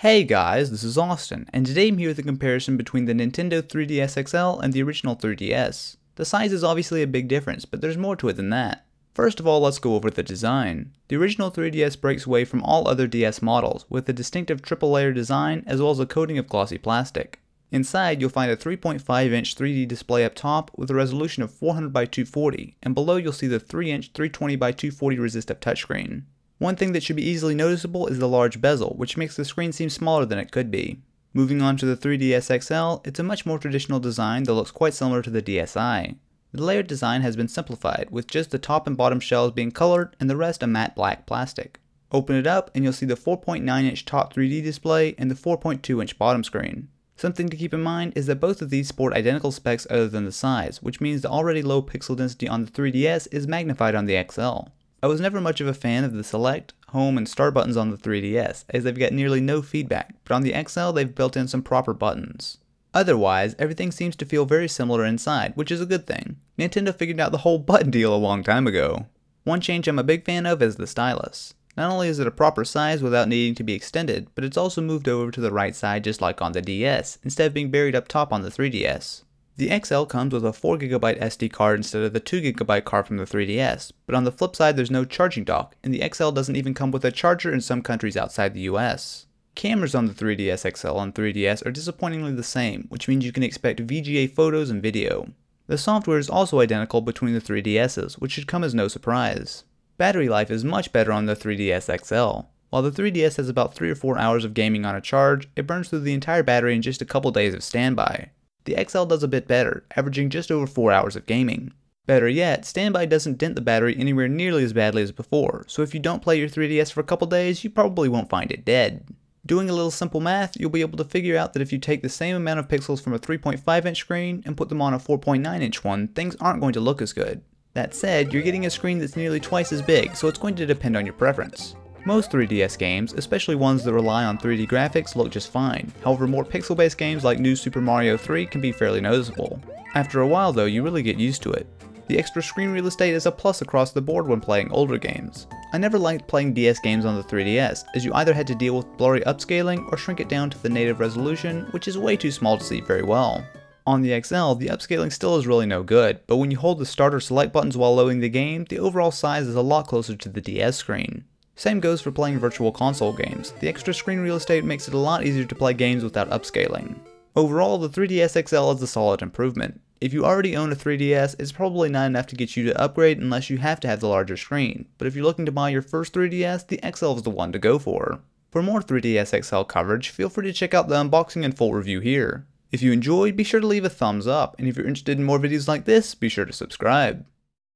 Hey guys, this is Austin, and today I'm here with a comparison between the Nintendo 3DS XL and the original 3DS. The size is obviously a big difference, but there's more to it than that. First of all, let's go over the design. The original 3DS breaks away from all other DS models, with a distinctive triple layer design as well as a coating of glossy plastic. Inside, you'll find a 3.5-inch 3D display up top with a resolution of 400 by 240, and below you'll see the 3-inch 320 by 240 resistive touchscreen. One thing that should be easily noticeable is the large bezel, which makes the screen seem smaller than it could be. Moving on to the 3DS XL, it's a much more traditional design that looks quite similar to the DSi. The layered design has been simplified, with just the top and bottom shells being colored and the rest a matte black plastic. Open it up and you'll see the 4.9-inch top 3D display and the 4.2-inch bottom screen. Something to keep in mind is that both of these sport identical specs other than the size, which means the already low pixel density on the 3DS is magnified on the XL. I was never much of a fan of the select, home, and start buttons on the 3DS, as they've got nearly no feedback, but on the XL they've built in some proper buttons. Otherwise, everything seems to feel very similar inside, which is a good thing. Nintendo figured out the whole button deal a long time ago. One change I'm a big fan of is the stylus. Not only is it a proper size without needing to be extended, but it's also moved over to the right side just like on the DS, instead of being buried up top on the 3DS. The XL comes with a 4GB SD card instead of the 2GB card from the 3DS, but on the flip side there's no charging dock, and the XL doesn't even come with a charger in some countries outside the US. Cameras on the 3DS XL and 3DS are disappointingly the same, which means you can expect VGA photos and video. The software is also identical between the 3DSs, which should come as no surprise. Battery life is much better on the 3DS XL. While the 3DS has about 3 or 4 hours of gaming on a charge, it burns through the entire battery in just a couple days of standby. The XL does a bit better, averaging just over 4 hours of gaming. Better yet, standby doesn't dent the battery anywhere nearly as badly as before, so if you don't play your 3DS for a couple days, you probably won't find it dead. Doing a little simple math, you'll be able to figure out that if you take the same amount of pixels from a 3.5-inch screen and put them on a 4.9-inch one, things aren't going to look as good. That said, you're getting a screen that's nearly twice as big, so it's going to depend on your preference. Most 3DS games, especially ones that rely on 3D graphics, look just fine. However, more pixel-based games like New Super Mario 3 can be fairly noticeable. After a while though, you really get used to it. The extra screen real estate is a plus across the board when playing older games. I never liked playing DS games on the 3DS, as you either had to deal with blurry upscaling or shrink it down to the native resolution, which is way too small to see very well. On the XL, the upscaling still is really no good, but when you hold the start or select buttons while loading the game, the overall size is a lot closer to the DS screen. Same goes for playing virtual console games. The extra screen real estate makes it a lot easier to play games without upscaling. Overall, the 3DS XL is a solid improvement. If you already own a 3DS, it's probably not enough to get you to upgrade unless you have to have the larger screen, but if you're looking to buy your first 3DS, the XL is the one to go for. For more 3DS XL coverage, feel free to check out the unboxing and full review here. If you enjoyed, be sure to leave a thumbs up, and if you're interested in more videos like this, be sure to subscribe.